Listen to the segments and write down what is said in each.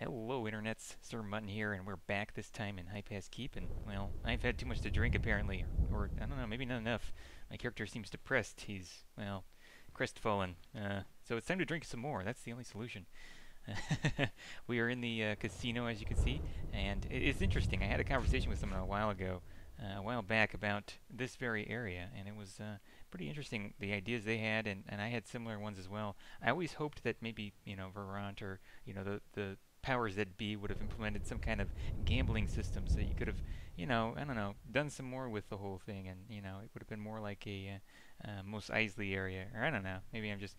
Hello, internets. Sir Mutton here, and we're back this time in Highpass Keep. And well, I've had too much to drink apparently, or I don't know, maybe not enough. My character seems depressed. He's crestfallen. So it's time to drink some more. That's the only solution. We are in the casino, as you can see, and it's interesting. I had a conversation with someone a while back, about this very area, and it was pretty interesting, the ideas they had, and I had similar ones as well. I always hoped that maybe, Veront, or the powers that be would have implemented some kind of gambling system, so you could have, I don't know, done some more with the whole thing, and it would have been more like a Mos Eisley area, or I don't know. Maybe I'm just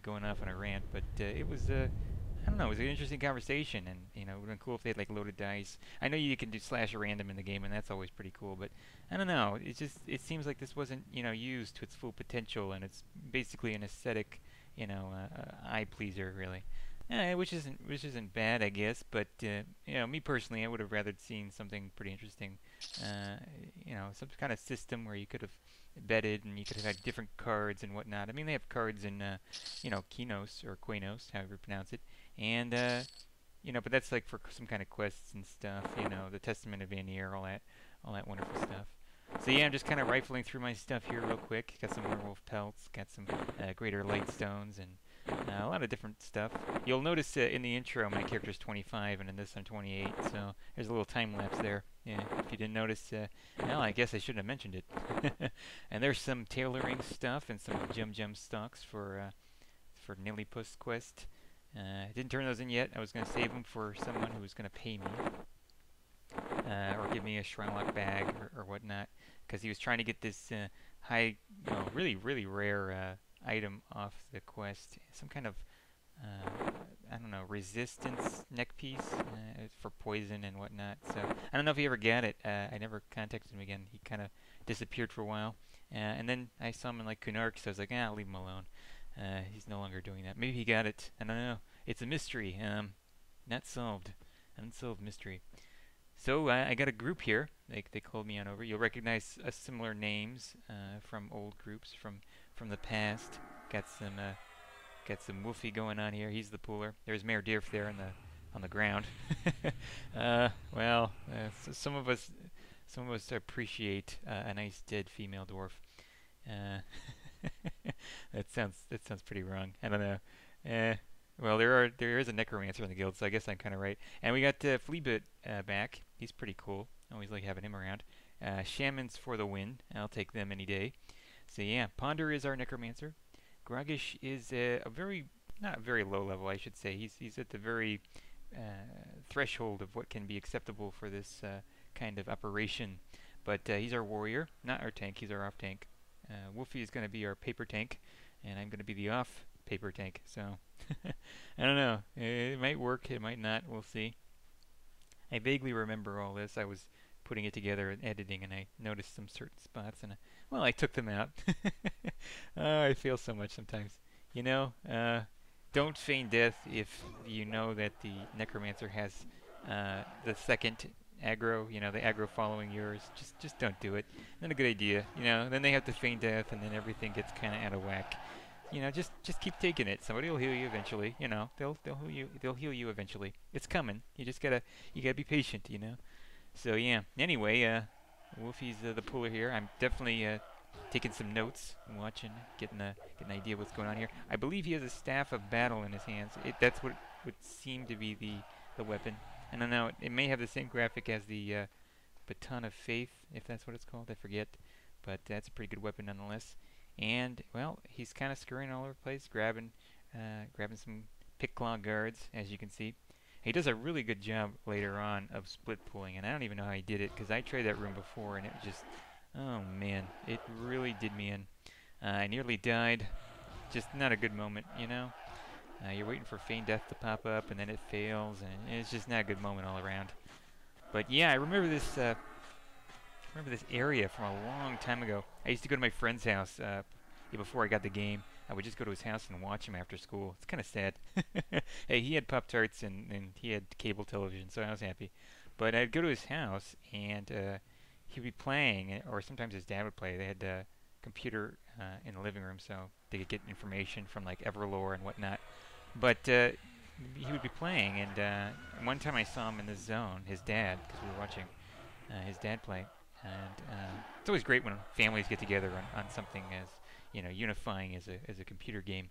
going off on a rant, but it was. I don't know. It was an interesting conversation, and it would have been cool if they had like loaded dice. I know you can do slash random in the game, and that's always pretty cool. But I don't know. It seems like this wasn't used to its full potential, and it's basically an aesthetic, eye pleaser, really. Which isn't bad, I guess. But me personally, I would have rather seen something pretty interesting. Some kind of system where you could have betted, and you could have had different cards and whatnot. I mean, they have cards in Kinos or Quanos, however you pronounce it, and but that's like for some kind of quests and stuff. The Testament of Vanir, all that wonderful stuff. So yeah, I'm just kind of rifling through my stuff here real quick. Got some werewolf pelts, got some greater light stones, and a lot of different stuff. You'll notice in the intro my character's 25, and in this I'm 28, so there's a little time lapse there. Yeah, if you didn't notice, well, I guess I shouldn't have mentioned it. And there's some tailoring stuff and some gem stocks for Nillipus quest. I didn't turn those in yet. I was going to save them for someone who was going to pay me. Or give me a Shrinelock bag or whatnot, because he was trying to get this really, really rare item off the quest. Some kind of, I don't know, resistance neck piece for poison and whatnot. So I don't know if he ever got it. I never contacted him again. He kind of disappeared for a while. And then I saw him in like Kunark, so I was like, I'll leave him alone. He's no longer doing that. Maybe he got it. I don't know. It's a mystery. Not solved. Unsolved mystery. So I got a group here. They called me on over. You'll recognize similar names from old groups from the past. Got some Wolfie going on here. He's the pooler. There's Mayor Dirf there on the ground. So some of us appreciate a nice dead female dwarf. That sounds pretty wrong. I don't know. Well, there is a necromancer in the guild, so I guess I'm kind of right. And we got Fleabit back. He's pretty cool. Always like having him around. Shamans for the win. I'll take them any day. So yeah, Ponder is our necromancer. Grogish is not very low level, I should say. He's at the very threshold of what can be acceptable for this kind of operation. But he's our warrior, not our tank. He's our off tank. Wolfie is going to be our paper tank, and I'm going to be the off paper tank. So I don't know. It might work. It might not. We'll see. I vaguely remember all this. I was putting it together and editing, and I noticed some certain spots, and I took them out. I feel so much sometimes. Don't feign death if you know that the necromancer has the second aggro. The aggro following yours. Just don't do it. Not a good idea. Then they have to feign death, and then everything gets kind of out of whack. Just keep taking it. Somebody will heal you eventually. They'll heal you eventually. It's coming. You gotta be patient. So yeah. Anyway, Wolfie's the puller here. I'm definitely taking some notes, watching, getting an idea what's going on here. I believe he has a staff of battle in his hands. That's what would seem to be the weapon. I don't know. It may have the same graphic as the baton of faith, if that's what it's called. I forget, but that's a pretty good weapon nonetheless. And well, he's kind of scurrying all over the place, grabbing some pick claw guards, as you can see. He does a really good job later on of split pulling, and I don't even know how he did it, because I tried that room before, and it was just, oh man, it really did me in. I nearly died. Just not a good moment. You're waiting for feign death to pop up, and then it fails, and it's just not a good moment all around. But yeah, I remember this area from a long time ago. I used to go to my friend's house before I got the game. I would just go to his house and watch him after school. It's kind of sad. Hey, he had Pop-Tarts and he had cable television, so I was happy. But I'd go to his house, and he'd be playing, or sometimes his dad would play. They had a computer in the living room, so they could get information from like Everlore and whatnot. But he would be playing, and one time I saw him in the zone, his dad, because we were watching his dad play, and it's always great when families get together on something as unifying as a computer game.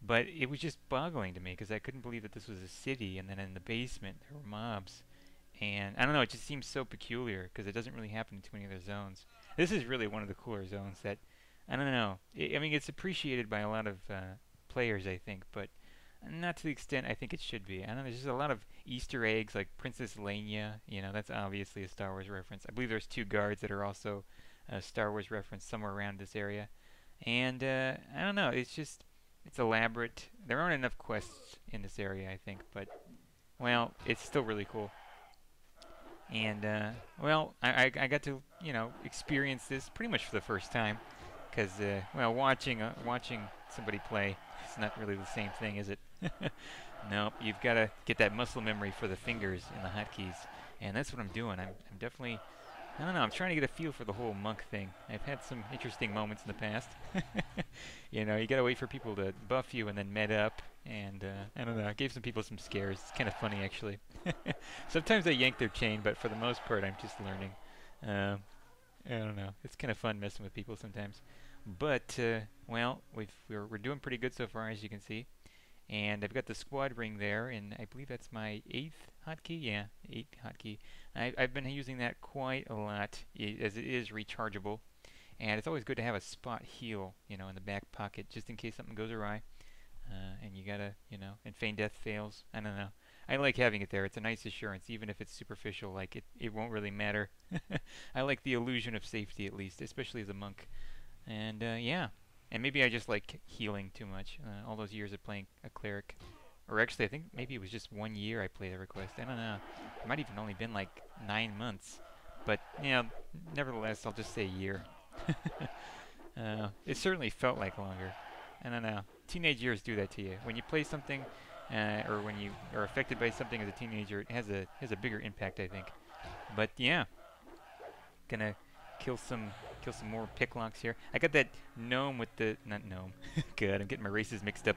But it was just boggling to me because I couldn't believe that this was a city, and then in the basement there were mobs. And I don't know, it just seems so peculiar because it doesn't really happen in too many other zones. This is really one of the cooler zones that, I don't know, I mean, it's appreciated by a lot of players, I think, but not to the extent I think it should be. I don't know, there's just a lot of Easter eggs like Princess Leia, that's obviously a Star Wars reference. I believe there's two guards that are also a Star Wars reference somewhere around this area. And I don't know, it's elaborate. There aren't enough quests in this area, I think, but well, it's still really cool. And well, I got to experience this pretty much for the first time, because well, watching somebody play, it's not really the same thing, is it? Nope, you've got to get that muscle memory for the fingers and the hotkeys, and that's what I'm doing. I'm definitely, I don't know, I'm trying to get a feel for the whole monk thing. I've had some interesting moments in the past. You gotta wait for people to buff you and then med up, and I don't know, I gave some people some scares. It's kind of funny, actually. Sometimes I yank their chain, but for the most part, I'm just learning. Um, I don't know. It's kind of fun messing with people sometimes. But, well, we're doing pretty good so far, as you can see. And I've got the squad ring there, and I believe that's my 8th hotkey. Yeah, 8th hotkey. I've been using that quite a lot, as it is rechargeable. And it's always good to have a spot heal, in the back pocket, just in case something goes awry. And you gotta, and feign death fails. I don't know. I like having it there. It's a nice assurance, even if it's superficial. Like, it won't really matter. I like the illusion of safety, at least, especially as a monk. And, yeah. And maybe I just like healing too much. All those years of playing a cleric. Or actually, I think maybe it was just 1 year I played Everquest. I don't know. It might even only been like 9 months. But, nevertheless, I'll just say a year. It certainly felt like longer. I don't know. Teenage years do that to you. When you play something, or when you are affected by something as a teenager, it has a bigger impact, I think. But yeah, gonna kill some more picklocks here. I got that gnome with the not gnome. Good, I'm getting my races mixed up.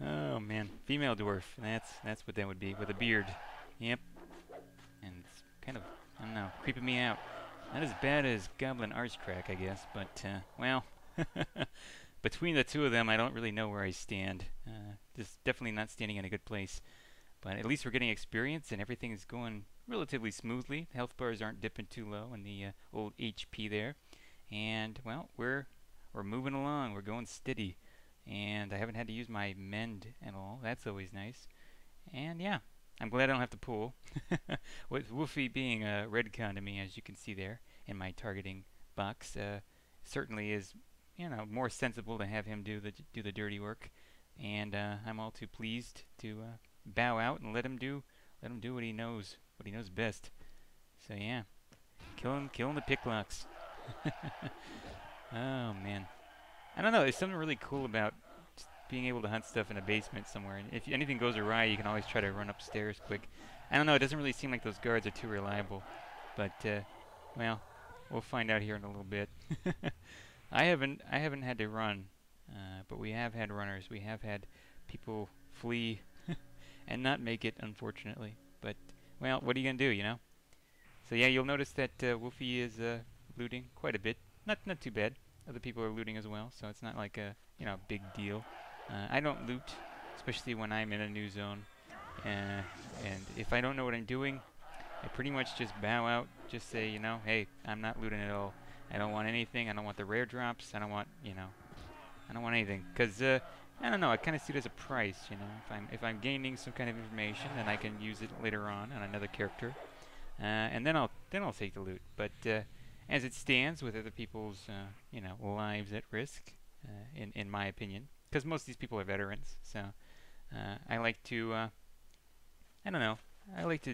Oh man, female dwarf. That's what that would be with a beard. Yep, and it's kind of, I don't know, creeping me out. Not as bad as Goblin Archcrack, I guess, but well. Between the two of them, I don't really know where I stand. Just definitely not standing in a good place. But at least we're getting experience, and everything is going relatively smoothly. Health bars aren't dipping too low in the old HP there. And, well, we're moving along. We're going steady. And I haven't had to use my mend at all. That's always nice. And, yeah, I'm glad I don't have to pull. With Wolfie being a redcon to me, as you can see there in my targeting box, certainly is more sensible to have him do the dirty work, and I'm all too pleased to bow out and let him do what he knows best. So yeah, killing the picklocks. Oh man, I don't know. There's something really cool about just being able to hunt stuff in a basement somewhere, and if anything goes awry, you can always try to run upstairs quick. I don't know. It doesn't really seem like those guards are too reliable, but well, we'll find out here in a little bit. I haven't had to run, but we have had runners. We have had people flee and not make it, unfortunately. But well, what are you gonna do, So yeah, you'll notice that Wolfie is looting quite a bit. Not too bad. Other people are looting as well, so it's not like a big deal. I don't loot, especially when I'm in a new zone. And if I don't know what I'm doing, I pretty much just bow out. Just say, hey, I'm not looting at all. I don't want anything. I don't want the rare drops. I don't want, I don't want anything. Because, I don't know, I kind of see it as a price, If I'm gaining some kind of information, then I can use it later on another character. And then I'll take the loot. But as it stands, with other people's, lives at risk, in my opinion, because most of these people are veterans, so I like to, I don't know, I like to,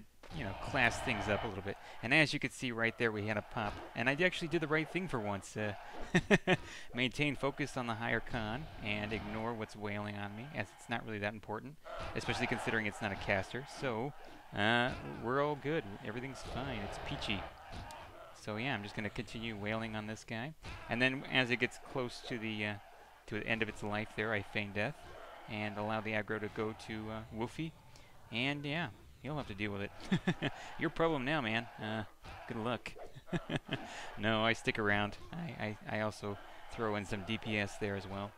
class things up a little bit. And as you can see right there, we had a pop. And I actually did the right thing for once. Maintain focus on the higher con and ignore what's wailing on me, as it's not really that important, especially considering it's not a caster. So, we're all good. Everything's fine. It's peachy. So yeah, I'm just going to continue wailing on this guy. And then as it gets close to the end of its life there, I feign death. and allow the aggro to go to Wolfie. And yeah, you'll have to deal with it. Your problem now, man. Good luck. No, I stick around. I also throw in some DPS there as well.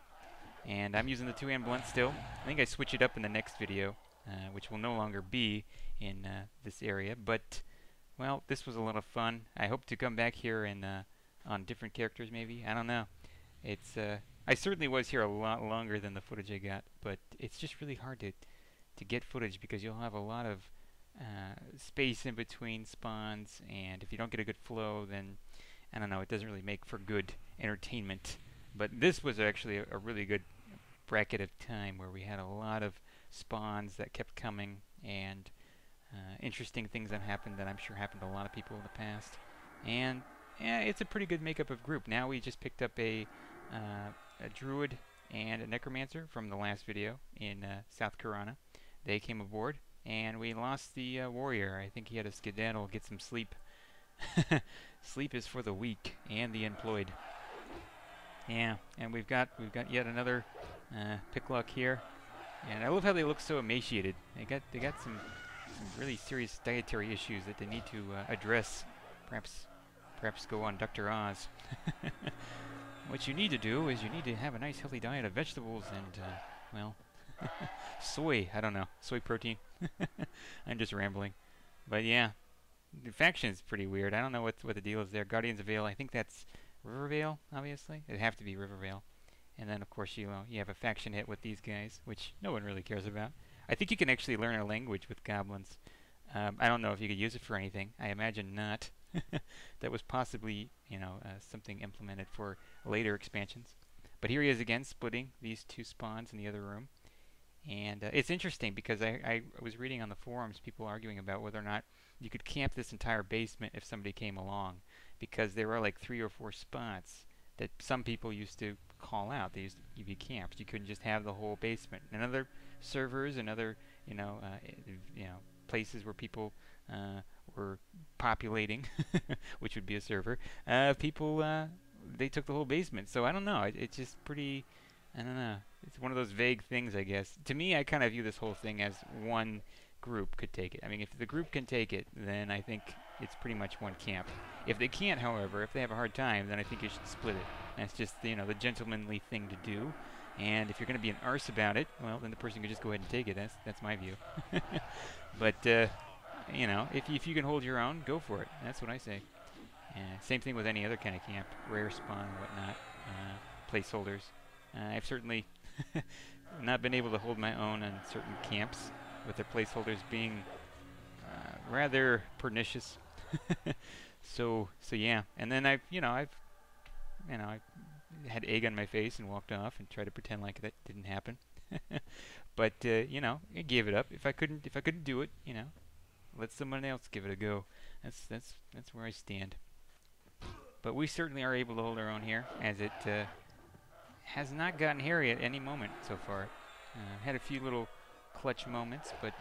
And I'm using the two-hand blunt still. I think I switch it up in the next video, which will no longer be in this area. But, well, this was a lot of fun. I hope to come back here and on different characters maybe. I don't know. It's I certainly was here a lot longer than the footage I got, but it's just really hard to get footage because you'll have a lot of space in between spawns, and if you don't get a good flow, then I don't know, it doesn't really make for good entertainment. But this was actually a really good bracket of time where we had a lot of spawns that kept coming, and interesting things that happened that I'm sure happened to a lot of people in the past. And yeah, it's a pretty good makeup of group. Now we just picked up a druid and a necromancer from the last video in South Karana. They came aboard, and we lost the warrior. I think he had a skedaddle, get some sleep. Sleep is for the weak and the employed. Yeah, and we've got yet another picklock here, and I love how they look so emaciated. They got some really serious dietary issues that they need to address. Perhaps go on Dr. Oz. What you need to do is you need to have a nice healthy diet of vegetables and well, soy. I don't know, soy protein. I'm just rambling, but yeah, the faction is pretty weird. I don't know what the deal is there. Guardians of Vale. I think that's Rivervale, obviously. It'd have to be Rivervale. And then, of course, you have a faction hit with these guys, which no one really cares about. I think you can actually learn a language with goblins. I don't know if you could use it for anything. I imagine not. That was possibly, something implemented for later expansions. But here he is again, splitting these two spawns in the other room. And it's interesting because I was reading on the forums, people arguing about whether or not you could camp this entire basement if somebody came along, because there were like 3 or 4 spots that some people used to call out. They used to be camps. You couldn't just have the whole basement. And other servers and other places where people were populating, which would be a server, people they took the whole basement. So I don't know. It's just pretty. I don't know. It's one of those vague things, I guess. To me, I kind of view this whole thing as one group could take it. I mean, if the group can take it, then I think it's pretty much one camp. If they can't, however, if they have a hard time, then I think you should split it. That's just, the gentlemanly thing to do. And if you're going to be an arse about it, well, then the person can just go ahead and take it. That's my view. But, if you can hold your own, go for it. That's what I say. Same thing with any other kind of camp, rare spawn and whatnot, placeholders. I've certainly not been able to hold my own on certain camps, with their placeholders being rather pernicious. So yeah. And then I've had egg on my face and walked off and tried to pretend like that didn't happen. But I gave it up. If I couldn't do it, let someone else give it a go. That's where I stand. But we certainly are able to hold our own here, as it has not gotten hairy at any moment so far. Had a few little clutch moments, but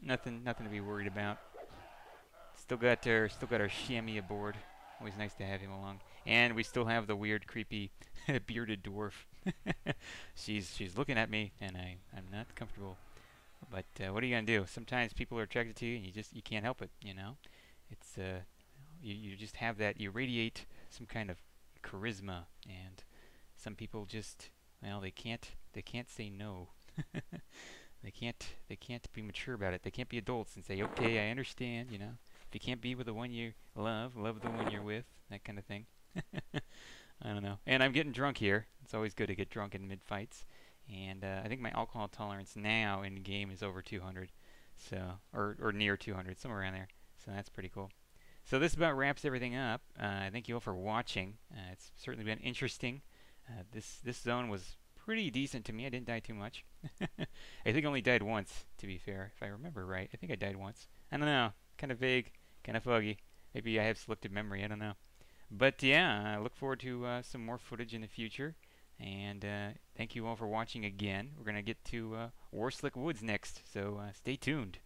nothing to be worried about. Still got our chamois aboard. Always nice to have him along. And we still have the weird, creepy, bearded dwarf. She's looking at me, and I'm not comfortable. But what are you gonna do? Sometimes people are attracted to you, and you can't help it. It's you just have that. You radiate some kind of charisma, and some people just, well, they can't say no. They can't be mature about it. They can't be adults and say, okay, I understand. If you can't be with the one you love the one you're with, that kind of thing. I don't know. And I'm getting drunk here. It's always good to get drunk in mid-fights. And I think my alcohol tolerance now in the game is over 200, so or near 200, somewhere around there. So that's pretty cool. So this about wraps everything up. Thank you all for watching. It's certainly been interesting. This zone was pretty decent to me. I didn't die too much. I think I only died once, to be fair, if I remember right. I think I died once. I don't know. Kind of vague, kind of foggy. Maybe I have selective memory. I don't know. But yeah, I look forward to some more footage in the future. And thank you all for watching again. We're going to get to Warslick Woods next, so stay tuned.